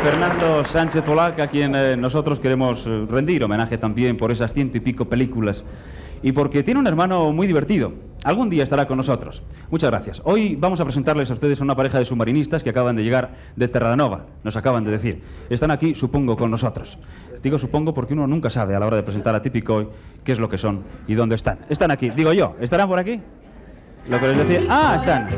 Fernando Sánchez Polac, a quien nosotros queremos rendir homenaje también por esas 100 y pico películas y porque tiene un hermano muy divertido. Algún día estará con nosotros. Muchas gracias. Hoy vamos a presentarles a ustedes a una pareja de submarinistas que acaban de llegar de Terranova, nos acaban de decir. Están aquí, supongo, con nosotros. Digo supongo porque uno nunca sabe a la hora de presentar a Típico qué es lo que son y dónde están. Están aquí, digo yo. ¿Estarán por aquí? Lo que les decía... ¡Ah, están!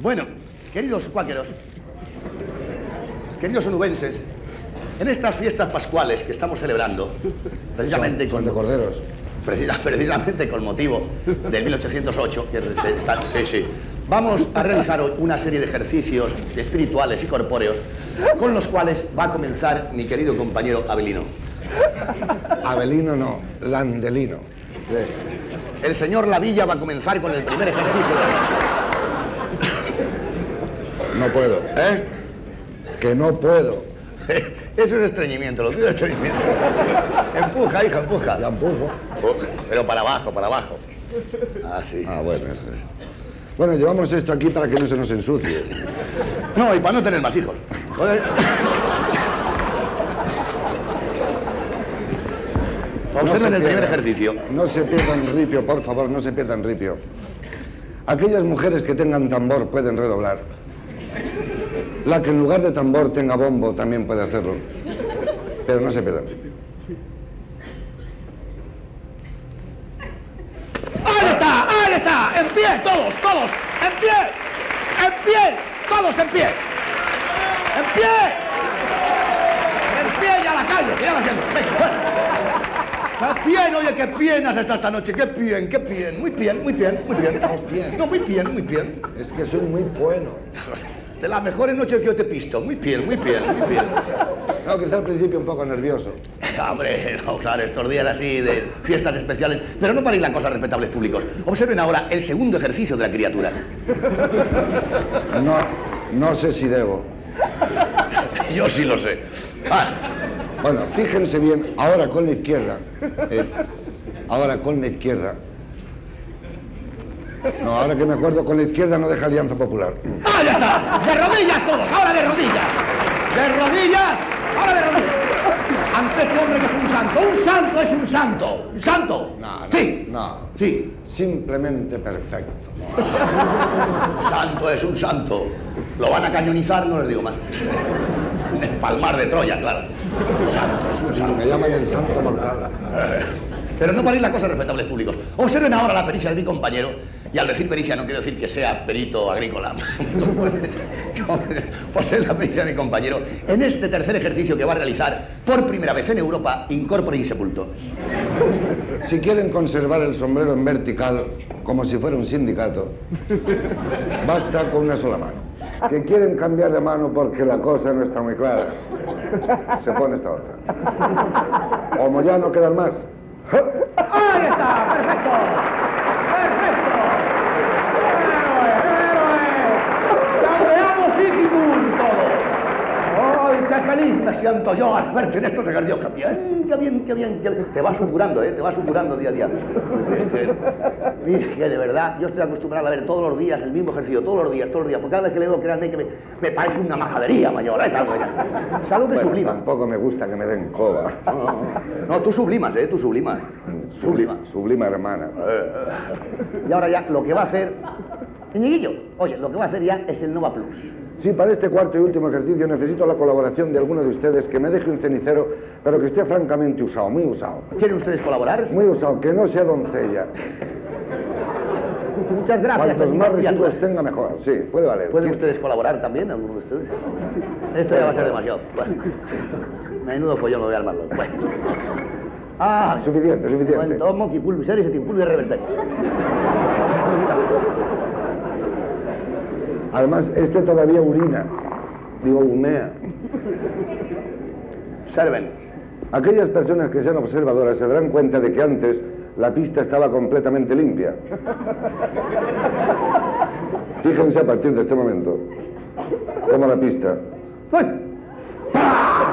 Bueno, queridos cuáqueros, queridos onubenses, en estas fiestas pascuales que estamos celebrando, precisamente son de corderos. Precisamente con motivo del 1808, que vamos a realizar hoy una serie de ejercicios espirituales y corpóreos con los cuales va a comenzar mi querido compañero Abelino. Abelino no, Landelino. El señor Lavilla va a comenzar con el primer ejercicio de la noche. No puedo. ¿Eh? Que no puedo. Eso es estreñimiento, lo tuyo es estreñimiento. Empuja, hija, empuja. Ya empujo. Pero para abajo, para abajo. Ah, sí. Ah, bueno, eso es. Bueno, llevamos esto aquí para que no se nos ensucie. No, y para no tener más hijos. Observen el primer ejercicio. No se pierdan ripio, por favor, no se pierdan ripio. Aquellas mujeres que tengan tambor pueden redoblar. La que en lugar de tambor tenga bombo también puede hacerlo. Pero no se pierdan ripio. ¡Ahí está! ¡Ahí está! ¡En pie! ¡Todos! ¡Todos! ¡En pie! ¡En pie! ¡Todos en pie! ¡En pie! ¡En pie y a la calle! ¡Que ya va siendo! ¡Venga, fuera! ¡Qué bien! Oye, qué bien has estado esta noche. ¡Qué bien, qué bien! Muy bien, muy bien, muy bien. No, muy bien, muy bien. Es que soy muy bueno. De las mejores noches que yo te he visto. Muy bien, muy bien, muy bien. No, quizá al principio un poco nervioso. Hombre, no, claro, estos días así de fiestas especiales. Pero no paréis la cosa, respetables públicos. Observen ahora el segundo ejercicio de la criatura. No sé si debo. Yo sí lo sé. Ah. Bueno, fíjense bien, ahora con la izquierda. Ahora con la izquierda. No, ahora que me acuerdo, con la izquierda no deja Alianza Popular. ¡Ah, ya está! ¡De rodillas todos! ¡Ahora de rodillas! ¡De rodillas! ¡Ahora de rodillas! Ante este hombre que es un santo. ¡Un santo es un santo! ¿Un santo? No. Sí. No. Sí. Simplemente perfecto. Santo es un santo. Lo van a cañonizar, no les digo más. El Palmar de Troya, claro. Un santo es un santo. Me llaman el santo mortal. Pero no paréis la cosa, respetables públicos. Observen ahora la pericia de mi compañero, y al decir pericia no quiero decir que sea perito agrícola. Observen la pericia de mi compañero en este tercer ejercicio que va a realizar por primera vez en Europa, incorpore insepulto. Si quieren conservar el sombrero en vertical, como si fuera un sindicato, basta con una sola mano. Que quieren cambiar de mano porque la cosa no está muy clara, se pone esta otra. Como ya no quedan más. ¡Ahí está! ¡Perfecto! ¡Perfecto! ¡Campeamos Sigismund todos! ¡Ay, qué feliz me siento yo al verte en estos ejercicios! ¡Qué bien, qué bien, qué bien! Qué bien. Te vas supurando, te vas supurando día a día. Dije, de verdad, yo estoy acostumbrado a ver todos los días el mismo ejercicio, todos los días, porque cada vez que le veo, créanme que me parece una majadería mayor, es algo ya. Es algo que sublima. Tampoco me gusta que me den coba. No, tú sublimas, tú sublimas. Sublima hermana. Y ahora ya, lo que va a hacer... Ñiguillo, oye, lo que va a hacer ya es el Nova Plus. Sí, para este cuarto y último ejercicio necesito la colaboración de alguno de ustedes que me deje un cenicero, pero que esté francamente usado, muy usado. ¿Quieren ustedes colaborar? Muy usado, que no sea doncella. Muchas gracias. Cuantos más residuos tenga, mejor. Sí, puede valer. ¿Pueden ustedes colaborar también, alguno de ustedes? Esto ya va a ser demasiado. Bueno, menudo follón lo voy a armarlo. Bueno. Ah, suficiente. Cuento, moqui, pulviseris et impulvis reverteris. Además, este todavía urina. Digo, humea. Observen. Aquellas personas que sean observadoras se darán cuenta de que antes la pista estaba completamente limpia. Fíjense a partir de este momento cómo la pista... ¡Ay! ¡Pah!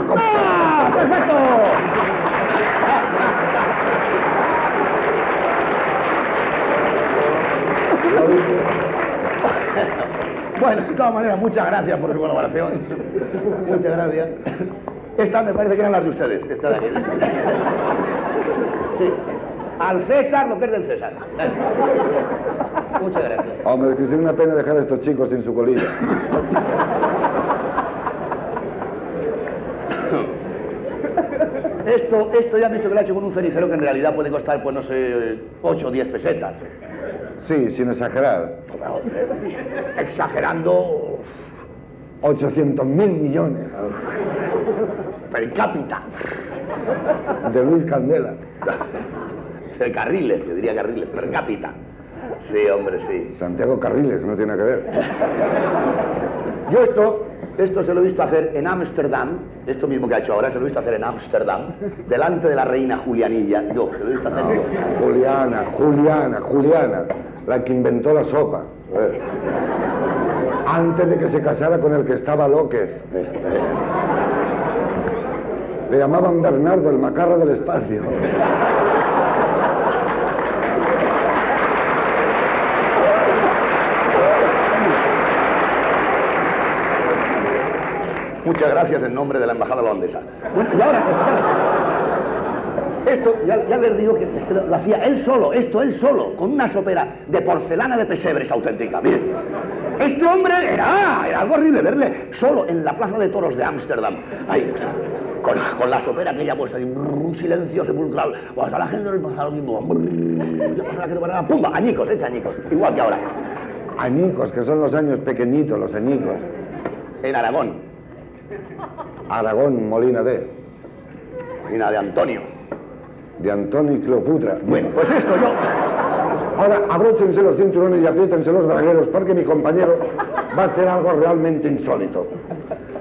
Bueno, de todas maneras, muchas gracias por su colaboración. Muchas gracias. Estas me parece que eran las de ustedes. Esta de aquí. Sí. Al César lo que es del César. Muchas gracias. Hombre, que sería una pena dejar a estos chicos sin su colilla. Esto ya han visto que lo ha hecho con un cenicero que en realidad puede costar, pues no sé, 8 o 10 pesetas. Sí, sin exagerar. Exagerando 800.000 millones. per cápita. De Luis Candela. De Carriles, yo diría Carriles, per cápita. Sí, hombre, sí. Santiago Carriles, no tiene nada que ver. Yo esto se lo he visto hacer en Ámsterdam, esto mismo que ha hecho ahora, se lo he visto hacer en Ámsterdam, delante de la reina Julianilla. Yo, se lo he visto hacer yo. Juliana, la que inventó la sopa. Antes de que se casara con el que estaba López. Le llamaban Bernardo, el macarra del espacio. Muchas gracias en nombre de la embajada holandesa. Bueno, y ahora, esto, ya les digo que lo hacía él solo, con una sopera de porcelana de pesebres auténtica. Miren, este hombre era algo horrible verle solo en la plaza de toros de Ámsterdam. Ahí, con la sopera aquella puesta, un silencio sepulcral. Hasta la gente no pasaba lo mismo. Ya pasaba que no paraba, ¡pumba! Añicos, echa añicos, igual que ahora. Añicos, que son los años pequeñitos, los añicos. En Aragón. Aragón, Molina de Antonio. De Antonio y Cleopatra. Bueno, pues esto yo... Ahora, abróchense los cinturones y apriétense los bragueros, porque mi compañero va a hacer algo realmente insólito.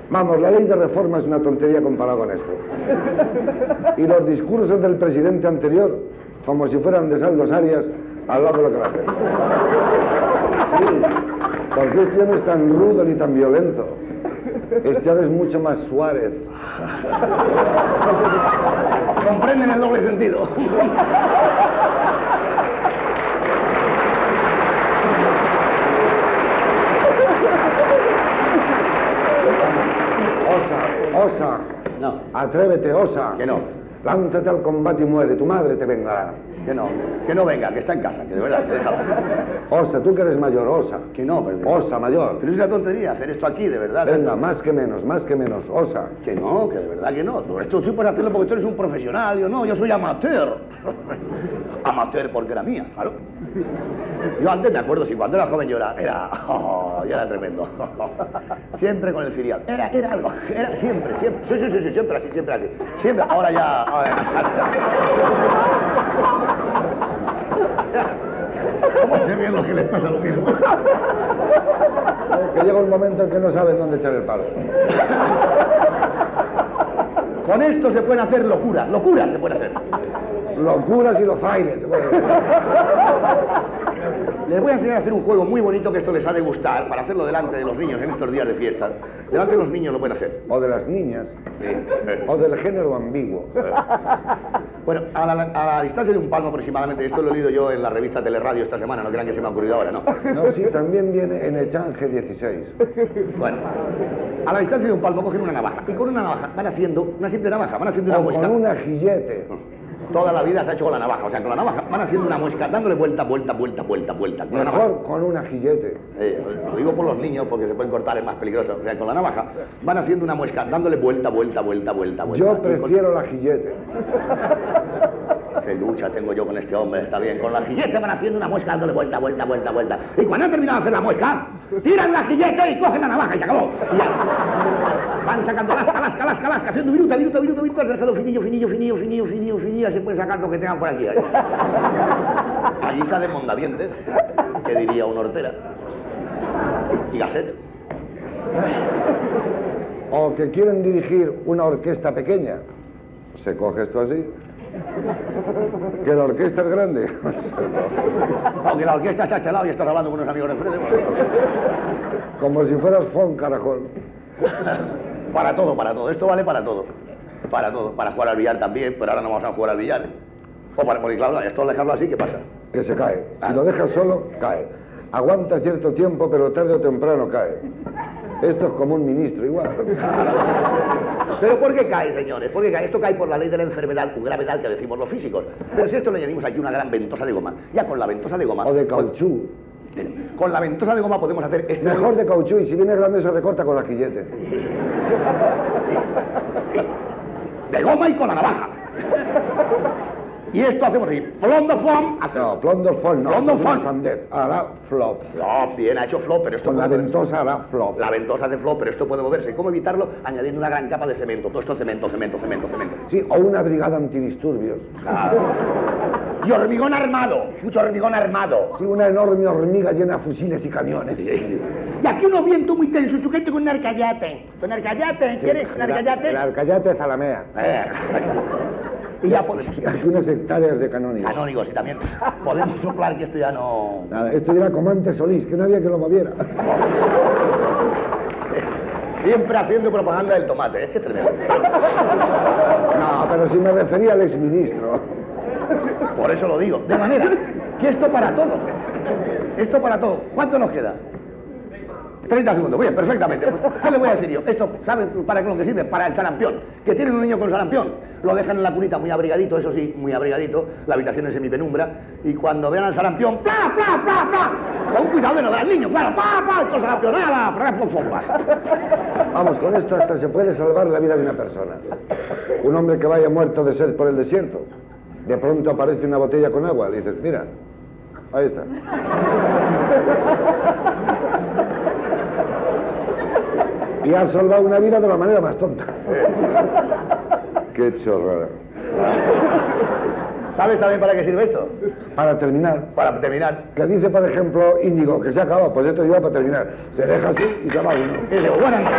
Vamos, la ley de reforma es una tontería comparado con esto. Y los discursos del presidente anterior, como si fueran de Saldos Arias, al lado de lo que va a hacer. Sí, porque este no es tan rudo ni tan violento. Este ahora es mucho más Suárez. Comprenden el doble sentido. Osa. No. Atrévete, osa. Que no. Lánzate al combate y muere, tu madre te vengará. Que no venga, que está en casa, que de verdad, que déjalo. Osa, tú que eres mayor, osa. Que no, pero... Osa, mayor. Pero es una tontería hacer esto aquí, de verdad. Venga, más que menos, osa. Que no, que de verdad que no. Esto tú puedes hacerlo porque tú eres un profesional. Yo no, yo soy amateur. Amateur porque era mía, claro. Yo antes me acuerdo, si cuando era joven yo era tremendo. Siempre con el filial. Era algo, era siempre. Sí, siempre así. Siempre, ahora ya... ¿Cómo se ven los que les pasa lo mismo? Que llega un momento en que no saben dónde echar el palo. Con esto se pueden hacer locuras se pueden hacer. Locuras y los frailes. Les voy a enseñar a hacer un juego muy bonito que esto les ha de gustar, para hacerlo delante de los niños en estos días de fiesta. Delante de los niños lo pueden hacer. O de las niñas. Sí. O del género ambiguo. Bueno, a la distancia de un palmo aproximadamente, esto lo he leído yo en la revista Teleradio esta semana, no crean que se me ha ocurrido ahora, ¿no? No, sí, también viene en Echange 16. Bueno, a la distancia de un palmo cogen una navaja, y con una navaja van haciendo, una simple navaja, van haciendo una O muesca. con un ajillete. Toda la vida se ha hecho con la navaja, o sea, con la navaja van haciendo una muesca, dándole vuelta. Con la navaja. Mejor con un ajillete. Lo digo por los niños porque se pueden cortar, es más peligroso. O sea, con la navaja van haciendo una muesca, dándole vuelta. Yo prefiero el ajillete. Qué lucha tengo yo con este hombre, está bien. Con la ajillete van haciendo una muesca, dándole vuelta. Y cuando han terminado de hacer la muesca, tiran la ajillete y cogen la navaja y se acabó. Y ya. Van sacando lasca, haciendo viruta, dejando finillo, se pueden sacar lo que tengan por aquí. Allí salen mondadientes, que diría un hortera, y Gasset. O que quieren dirigir una orquesta pequeña. Se coge esto así. Que la orquesta es grande. Aunque la orquesta está a este lado y estás hablando con unos amigos de frente. Como si fueras Fon Caracol. Para todo. Esto vale para todo. Para jugar al billar también, pero ahora no vamos a jugar al billar. O para, porque claro, esto al dejarlo así, ¿qué pasa? Que se cae. Si lo dejas solo, cae. Aguanta cierto tiempo, pero tarde o temprano cae. Esto es como un ministro, igual. ¿Pero por qué cae, señores? ¿Por qué cae? Esto cae por la ley de la enfermedad, o gravedad que decimos los físicos. Pero si esto le añadimos aquí una gran ventosa de goma, ya con la ventosa de goma... O de cauchú. Con la ventosa de goma podemos hacer esto... Mejor de cauchú, y si viene grande se recorta con la quillete. De goma y con la navaja. Y esto hacemos así. Plom de fom. No, plom de fom no. Plom de fom. Sandet. Hará flop. Flop, bien, ha hecho flop, pero esto... Con la puede ventosa hará flop. La ventosa hace flop, pero esto puede moverse. ¿Cómo evitarlo? Añadiendo una gran capa de cemento. Todo esto cemento, cemento, cemento, cemento. Sí, o una brigada antidisturbios. Claro. Y hormigón armado. Mucho hormigón armado. Sí, una enorme hormiga llena de fusiles y camiones. Sí. Y aquí unos vientos muy tensos, sujeto con un arcayate. ¿Con arcayate? ¿Quieres un arcayate? El arcayate zalamea. Y ya podemos... Aquí unas hectáreas de canónigos. Canónigos, y también podemos soplar que esto ya no... Nada, esto era como antes Solís, que no había que lo moviera. Siempre haciendo propaganda del tomate, es que es tremendo. No, pero si me refería al exministro. Por eso lo digo. De manera que esto para todo. Esto para todo. ¿Cuánto nos queda? 30 segundos. Bien, perfectamente. ¿Qué le voy a decir yo? Esto, ¿saben para qué lo que sirve? Para el sarampión. Que tienen un niño con sarampión. Lo dejan en la cunita muy abrigadito, eso sí, muy abrigadito. La habitación es semipenumbra. Y cuando vean al sarampión, ¡pla, pla, pla, pla! Con cuidado de no dar al niño, claro, ¡pla, pla! Con sarampión, ¡nada! Vamos, con esto hasta se puede salvar la vida de una persona. Un hombre que vaya muerto de sed por el desierto. De pronto aparece una botella con agua. Le dices, mira, ahí está. Y has salvado una vida de la manera más tonta. Qué chorrada. ¿Sabes también para qué sirve esto? Para terminar. Para terminar. Que dice, por ejemplo, Íñigo, que se ha acabado. Pues esto lleva para terminar. Se deja así y se va uno. Y digo, buenas noches.